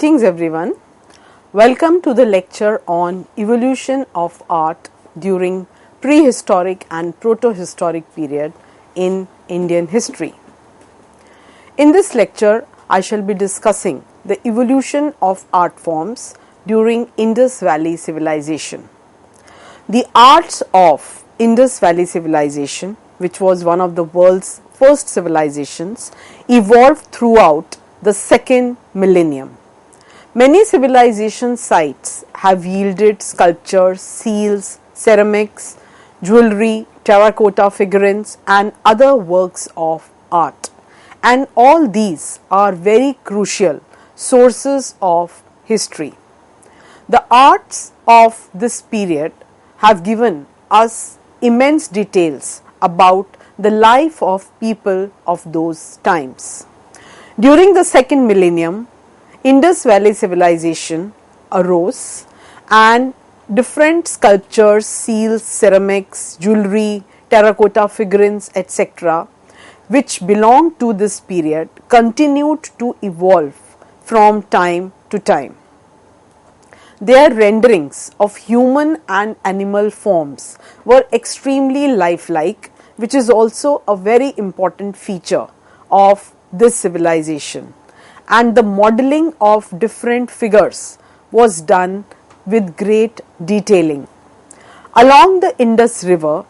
Greetings everyone. Welcome to the lecture on evolution of art during prehistoric and proto-historic period in Indian history. In this lecture, I shall be discussing the evolution of art forms during Indus Valley civilization. The arts of Indus Valley civilization, which was one of the world's first civilizations, evolved throughout the second millennium. Many civilization sites have yielded sculptures, seals, ceramics, jewelry, terracotta figurines and other works of art. And all these are very crucial sources of history. The arts of this period have given us immense details about the life of people of those times. During the second millennium, Indus Valley civilization arose and different sculptures, seals, ceramics, jewelry, terracotta figurines, etc., which belonged to this period, continued to evolve from time to time. Their renderings of human and animal forms were extremely lifelike, which is also a very important feature of this civilization. And the modeling of different figures was done with great detailing. Along the Indus River,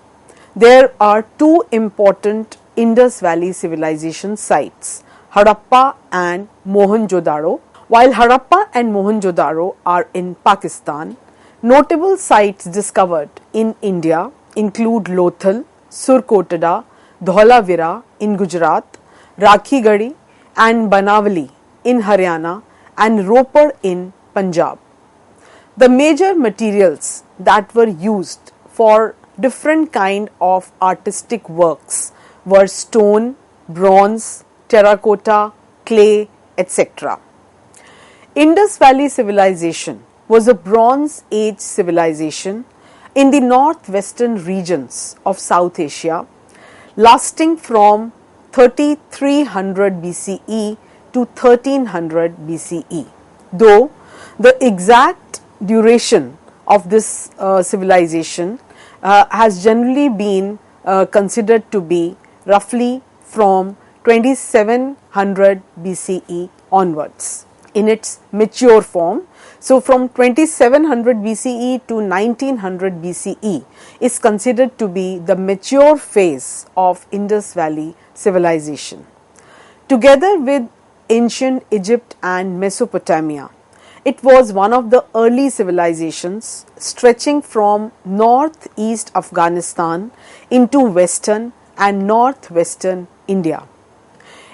there are two important Indus Valley civilization sites, Harappa and Mohenjo-daro. While Harappa and Mohenjo-daro are in Pakistan, notable sites discovered in India include Lothal, Surkotada, Dholavira in Gujarat, Rakhigadi and Banavali in Haryana and Ropar in Punjab. The major materials that were used for different kind of artistic works were stone, bronze, terracotta, clay, etc. Indus Valley civilization was a Bronze Age civilization in the northwestern regions of South Asia, lasting from 3300 BCE to 1300 BCE. Though the exact duration of this civilization has generally been considered to be roughly from 2700 BCE onwards in its mature form. So from 2700 BCE to 1900 BCE is considered to be the mature phase of Indus Valley civilization. Together with ancient Egypt and Mesopotamia, it was one of the early civilizations stretching from northeast Afghanistan into western and northwestern India.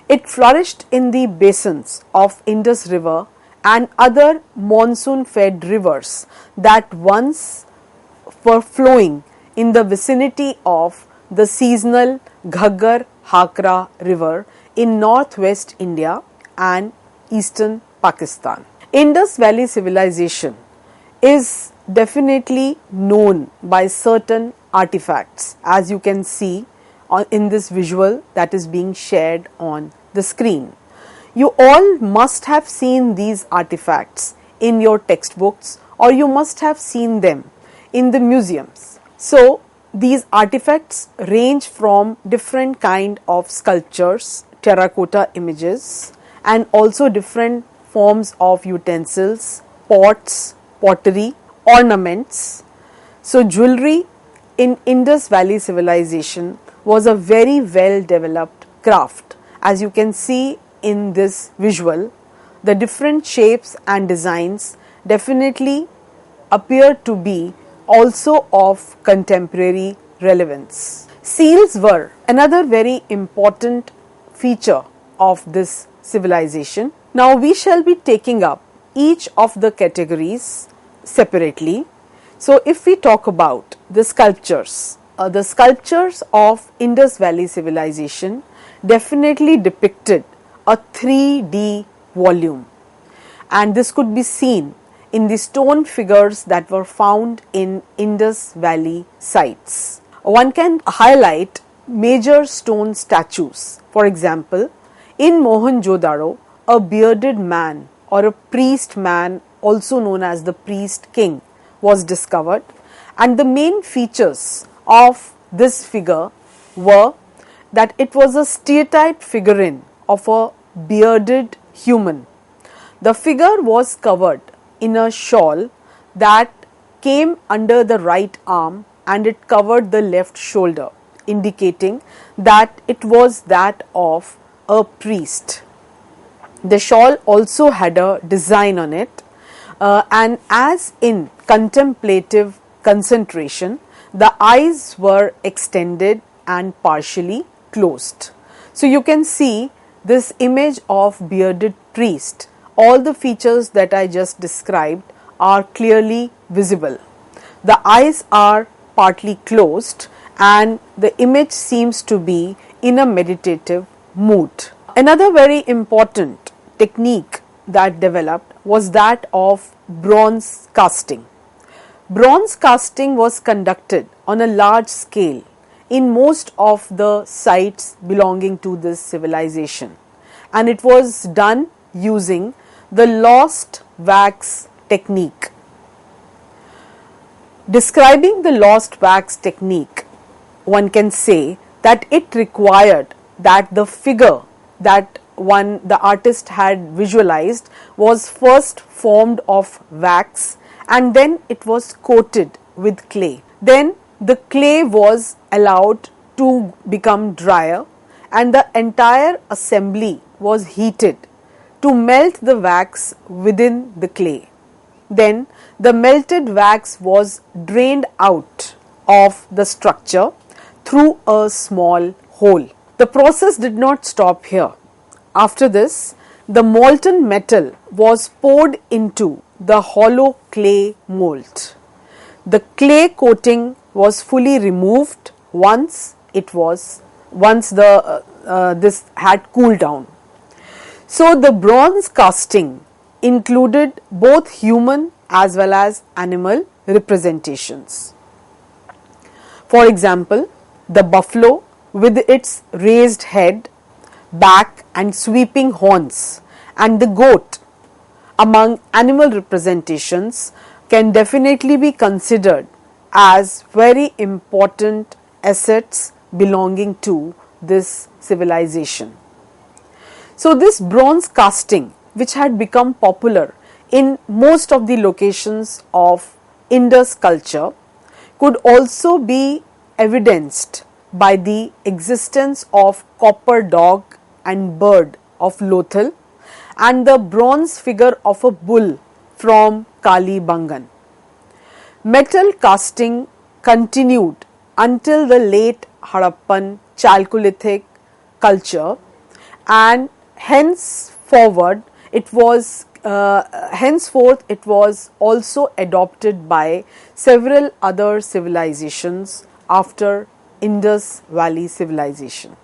It flourished in the basins of Indus River and other monsoon-fed rivers that once were flowing in the vicinity of the seasonal Ghaggar-Hakra river in northwest India and eastern Pakistan. Indus Valley civilization is definitely known by certain artifacts, as you can see in this visual that is being shared on the screen. You all must have seen these artifacts in your textbooks or you must have seen them in the museums. So these artifacts range from different kind of sculptures, terracotta images and also different forms of utensils, pots, pottery, ornaments. So jewelry in Indus Valley civilization was a very well developed craft. As you can see in this visual, the different shapes and designs definitely appear to be also of contemporary relevance. Seals were another very important feature of this civilization. Now we shall be taking up each of the categories separately. So if we talk about the sculptures of Indus Valley civilization definitely depicted a 3D volume, and this could be seen in the stone figures that were found in Indus Valley sites. One can highlight major stone statues. For example, in Mohenjo-daro, a bearded man or a priest man, also known as the priest king, was discovered, and the main features of this figure were that it was a stereotyped figurine of a bearded human. The figure was covered in a shawl that came under the right arm and it covered the left shoulder, indicating that it was that of a priest. The shawl also had a design on it, and as in contemplative concentration, the eyes were extended and partially closed. So you can see this image of bearded priest. All the features that I just described are clearly visible. The eyes are partly closed and the image seems to be in a meditative mood. Another very important technique that developed was that of bronze casting. Bronze casting was conducted on a large scale in most of the sites belonging to this civilization, and it was done using the lost wax technique. Describing the lost wax technique, one can say that it required that the figure that the artist had visualized was first formed of wax and then it was coated with clay. Then the clay was allowed to become drier and the entire assembly was heated to melt the wax within the clay. Then the melted wax was drained out of the structure through a small hole. The process did not stop here. After this, the molten metal was poured into the hollow clay mold. The clay coating was fully removed once this had cooled down. So the bronze casting included both human as well as animal representations. For example, the buffalo with its raised head, back and sweeping horns, and the goat among animal representations can definitely be considered as very important assets belonging to this civilization. So this bronze casting, which had become popular in most of the locations of Indus culture, could also be evidenced by the existence of copper dog and bird of Lothal and the bronze figure of a bull from Kalibangan. Metal casting continued until the late Harappan Chalcolithic culture, and henceforth it was also adopted by several other civilizations after Indus Valley civilization.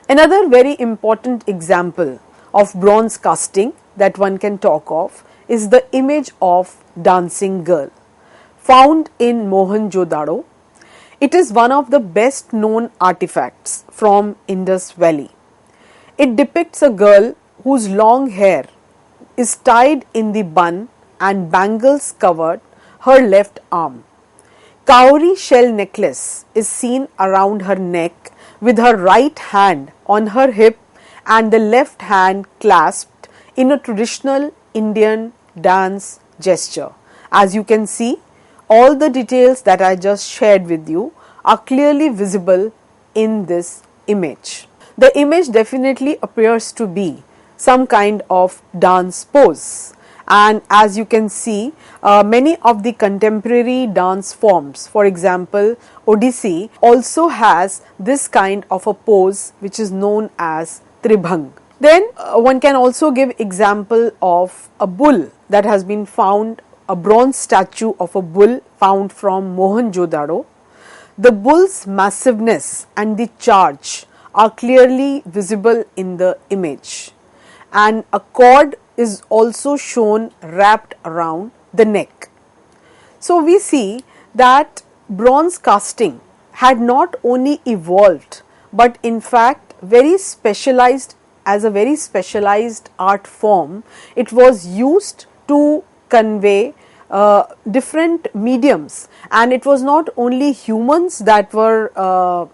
Another very important example of bronze casting that one can talk of is the image of dancing girl found in Mohenjo-daro. It is one of the best known artifacts from Indus Valley. It depicts a girl whose long hair is tied in the bun and bangles covered her left arm. Cowrie shell necklace is seen around her neck with her right hand on her hip and the left hand clasped in a traditional Indian dance gesture. As you can see, all the details that I just shared with you are clearly visible in this image. The image definitely appears to be some kind of dance pose, and as you can see, many of the contemporary dance forms, for example Odissi, also has this kind of a pose which is known as Tribhang. Then one can also give example of a bull that has been found, a bronze statue of a bull found from Mohenjo-daro. The bull's massiveness and the charge are clearly visible in the image, and a cord is also shown wrapped around the neck. So we see that bronze casting had not only evolved but in fact very specialized as a very specialized art form, it was used to convey different mediums, and it was not only humans that were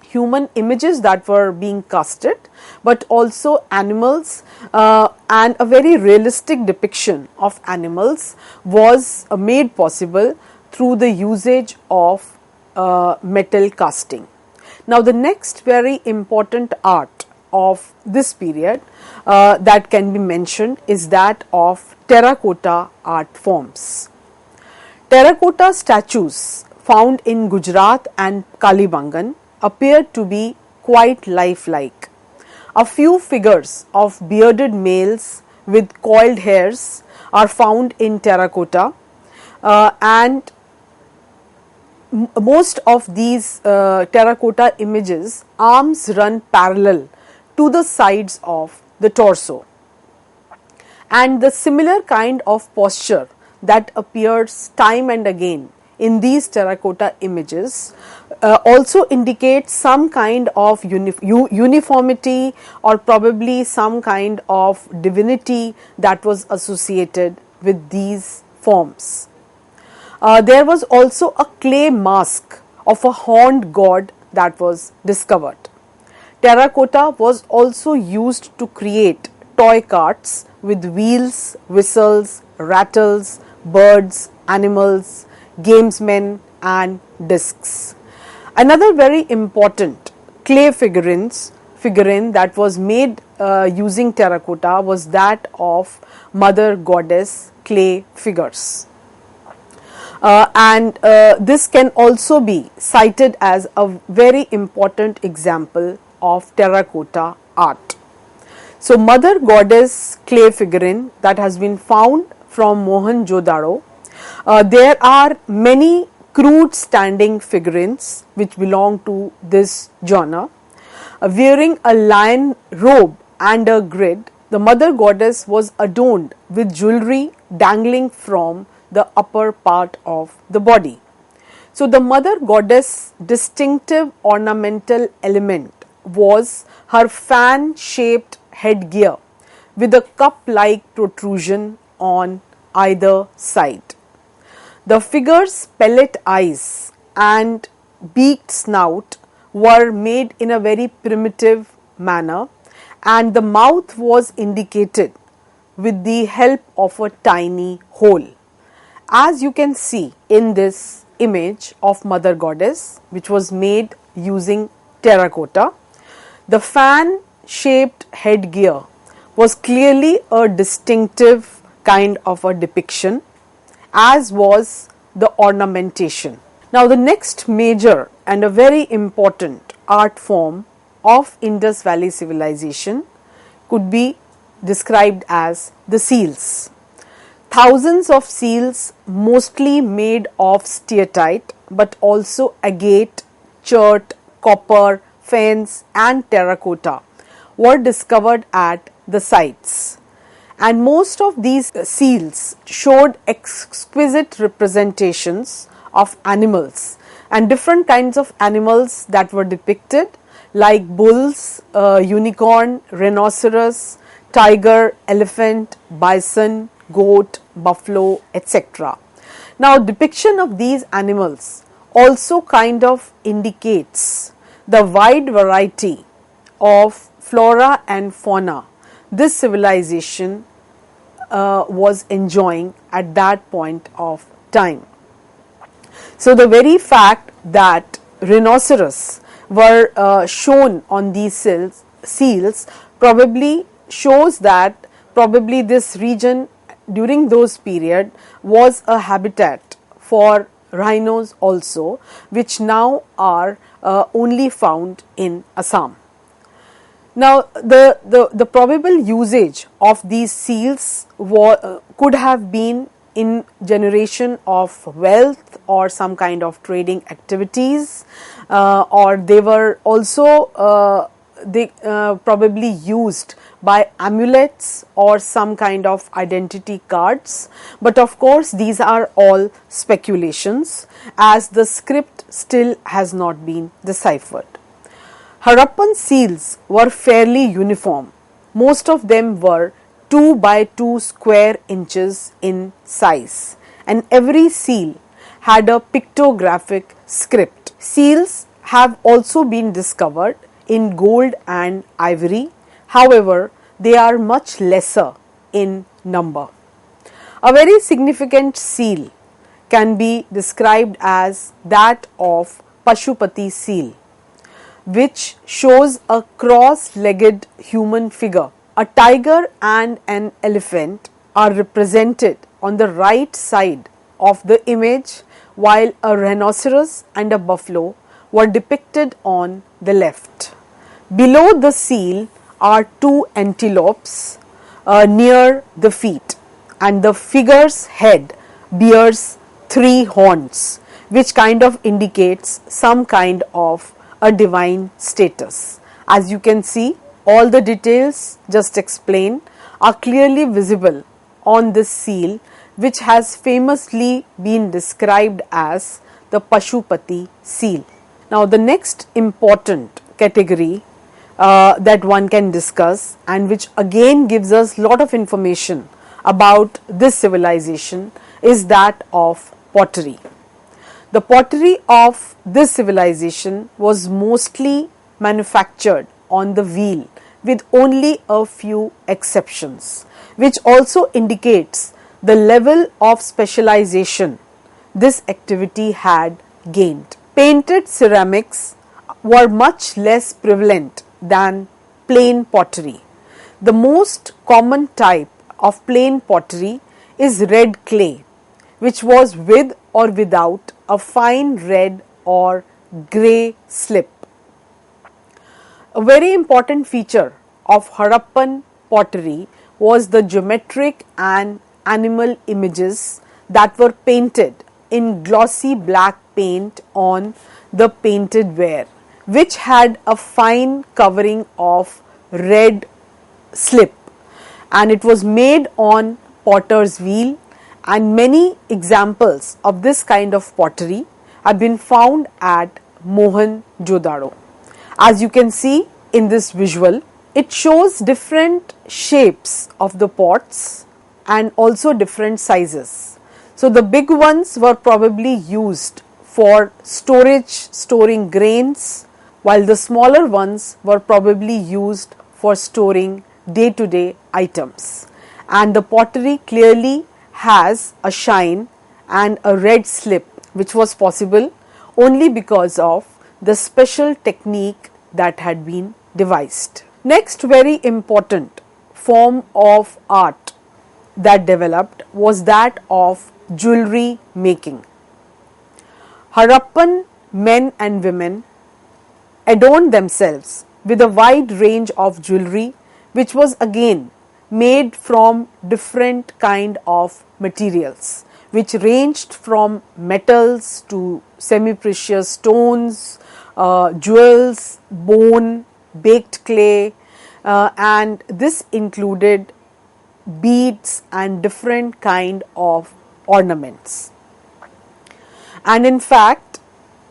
human images that were being casted, but also animals, and a very realistic depiction of animals was made possible through the usage of metal casting. Now, the next very important art of this period that can be mentioned is that of terracotta art forms. Terracotta statues found in Gujarat and Kalibangan appear to be quite lifelike. A few figures of bearded males with coiled hairs are found in terracotta, and most of these terracotta images, arms run parallel to the sides of the torso, and the similar kind of posture that appears time and again in these terracotta images also indicates some kind of uniformity, or probably some kind of divinity that was associated with these forms. There was also a clay mask of a horned god that was discovered. Terracotta was also used to create toy carts with wheels, whistles, rattles, birds, animals, gamesmen and discs. Another very important clay figurine that was made using terracotta was that of mother goddess clay figures. And this can also be cited as a very important example of terracotta art. So, mother goddess clay figurine that has been found from Mohenjo-daro. There are many crude standing figurines which belong to this genre. Wearing a lion robe and a grid, the mother goddess was adorned with jewelry dangling from the upper part of the body. So, the mother goddess' distinctive ornamental element was her fan shaped headgear with a cup like protrusion on either side. The figure's pellet eyes and beaked snout were made in a very primitive manner, and the mouth was indicated with the help of a tiny hole. As you can see in this image of mother goddess, which was made using terracotta, the fan shaped headgear was clearly a distinctive kind of a depiction, as was the ornamentation. Now, the next major and a very important art form of Indus Valley civilization could be described as the seals. Thousands of seals, mostly made of steatite but also agate, chert, copper, fence and terracotta, were discovered at the sites. And most of these seals showed exquisite representations of animals, and different kinds of animals that were depicted, like bulls, unicorn, rhinoceros, tiger, elephant, bison, goat, buffalo, etc. Now, depiction of these animals also kind of indicates the wide variety of flora and fauna this civilization was enjoying at that point of time. So, the very fact that rhinoceros were shown on these seals probably shows that probably this region during those period was a habitat for rhinos also, which now are only found in Assam. Now, the probable usage of these seals could have been in generation of wealth or some kind of trading activities, or they were also probably used by amulets or some kind of identity cards, but of course these are all speculations as the script still has not been deciphered. Harappan seals were fairly uniform. Most of them were 2 by 2 square inches in size, and every seal had a pictographic script. Seals have also been discovered in gold and ivory. However, they are much lesser in number. A very significant seal can be described as that of Pashupati seal, which shows a cross-legged human figure. A tiger and an elephant are represented on the right side of the image, while a rhinoceros and a buffalo were depicted on the left. Below the seal are two antelopes near the feet, and the figure's head bears 3 horns, which kind of indicates some kind of a divine status. As you can see, all the details just explained are clearly visible on this seal, which has famously been described as the Pashupati seal. Now, the next important category that one can discuss, and which again gives us lot of information about this civilization, is that of pottery. The pottery of this civilization was mostly manufactured on the wheel, with only a few exceptions, which also indicates the level of specialization this activity had gained. Painted ceramics were much less prevalent than plain pottery. The most common type of plain pottery is red clay, which was with or without a fine red or grey slip. A very important feature of Harappan pottery was the geometric and animal images that were painted in glossy black paint on the painted ware, which had a fine covering of red slip, and it was made on potter's wheel, and many examples of this kind of pottery have been found at Mohenjo-daro. As you can see in this visual, it shows different shapes of the pots and also different sizes. So the big ones were probably used for storing grains, while the smaller ones were probably used for storing day-to-day items. And the pottery clearly has a shine and a red slip, which was possible only because of the special technique that had been devised. Next very important form of art that developed was that of jewelry making. Harappan men and women adorned themselves with a wide range of jewelry, which was again made from different kind of materials, which ranged from metals to semi-precious stones, jewels, bone, baked clay, and this included beads and different kind of ornaments. And in fact,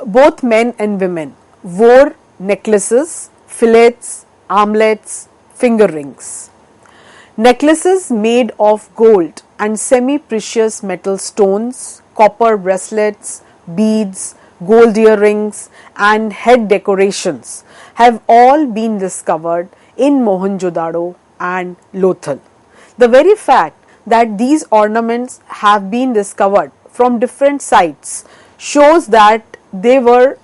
both men and women wore necklaces, fillets, armlets, finger rings. Necklaces made of gold and semi-precious metal stones, copper bracelets, beads, gold earrings and head decorations have all been discovered in Mohenjo-daro and Lothal. The very fact that these ornaments have been discovered from different sites shows that they were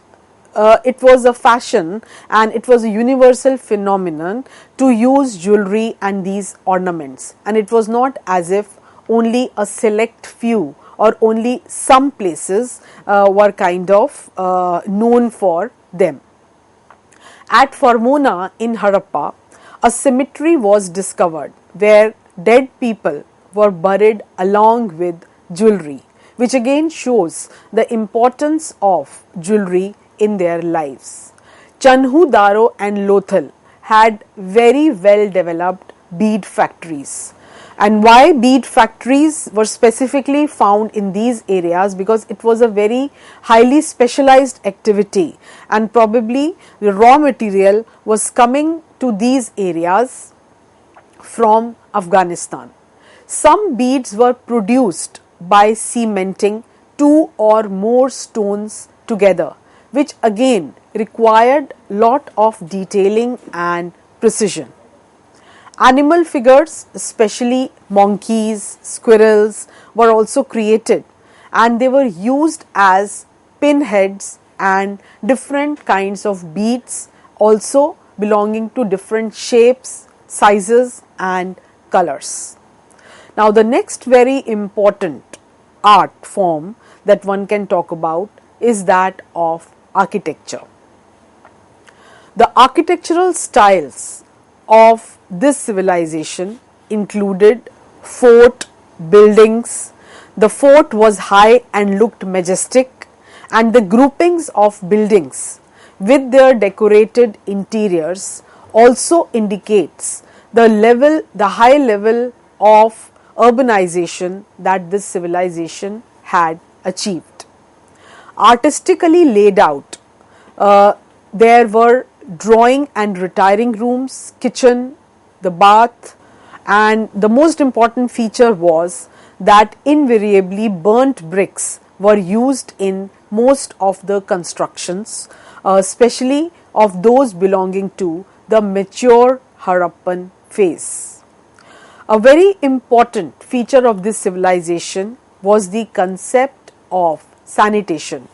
it was a fashion and it was a universal phenomenon to use jewelry and these ornaments, and it was not as if only a select few or only some places were kind of known for them. At Farmona in Harappa, a cemetery was discovered where dead people were buried along with jewelry, which again shows the importance of jewelry in their lives. Chanhu-daro and Lothal had very well developed bead factories, And why bead factories were specifically found in these areas? Because it was a very highly specialized activity, and probably the raw material was coming to these areas from Afghanistan. Some beads were produced by cementing two or more stones together, which again required lot of detailing and precision. Animal figures, especially monkeys, squirrels, were also created, and they were used as pinheads and different kinds of beads, also belonging to different shapes, sizes and colors. Now the next very important art form that one can talk about is that of architecture. The architectural styles of this civilization included fort buildings. The fort was high and looked majestic, and the groupings of buildings with their decorated interiors also indicates the high level of urbanization that this civilization had achieved. Artistically laid out, there were drawing and retiring rooms, kitchen, the bath, and the most important feature was that invariably burnt bricks were used in most of the constructions, especially of those belonging to the mature Harappan phase. A very important feature of this civilization was the concept of sanitation.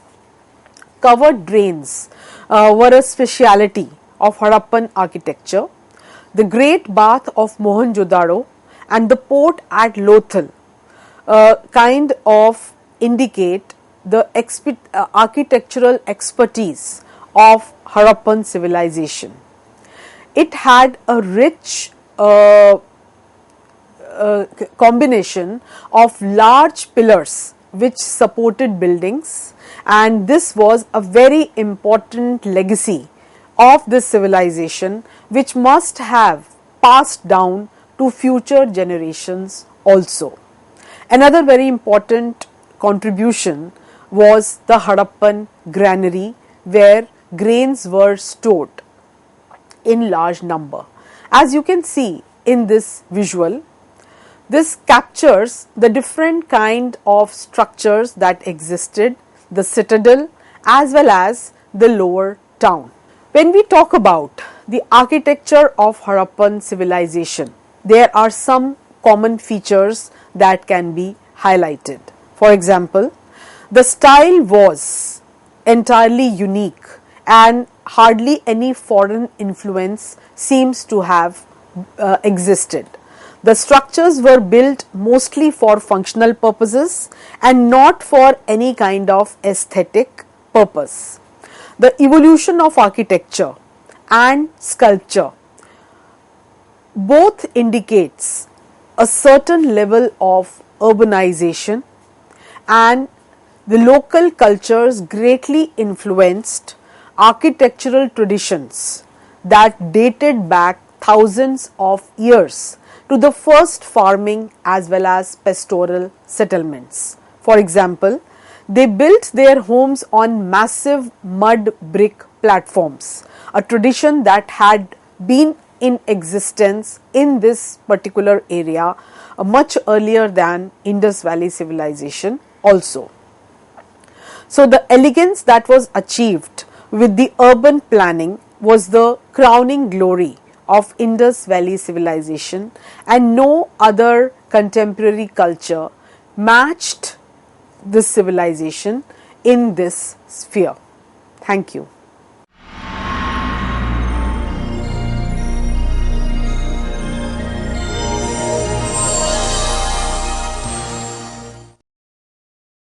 Covered drains were a speciality of Harappan architecture. The great bath of Mohenjo-daro and the port at Lothal kind of indicate the architectural expertise of Harappan civilization. It had a rich combination of large pillars which supported buildings, and this was a very important legacy of this civilization which must have passed down to future generations also. Another very important contribution was the Harappan granary, where grains were stored in large number. As you can see in this visual, this captures the different kind of structures that existed, the citadel as well as the lower town. When we talk about the architecture of Harappan civilization, there are some common features that can be highlighted. For example, the style was entirely unique and hardly any foreign influence seems to have existed. The structures were built mostly for functional purposes and not for any kind of aesthetic purpose. The evolution of architecture and sculpture both indicates a certain level of urbanization, and the local cultures greatly influenced architectural traditions that dated back thousands of years to the first farming as well as pastoral settlements. For example, they built their homes on massive mud brick platforms, a tradition that had been in existence in this particular area much earlier than Indus Valley civilization also. So the elegance that was achieved with the urban planning was the crowning glory of Indus Valley civilization, and no other contemporary culture matched this civilization in this sphere. Thank you.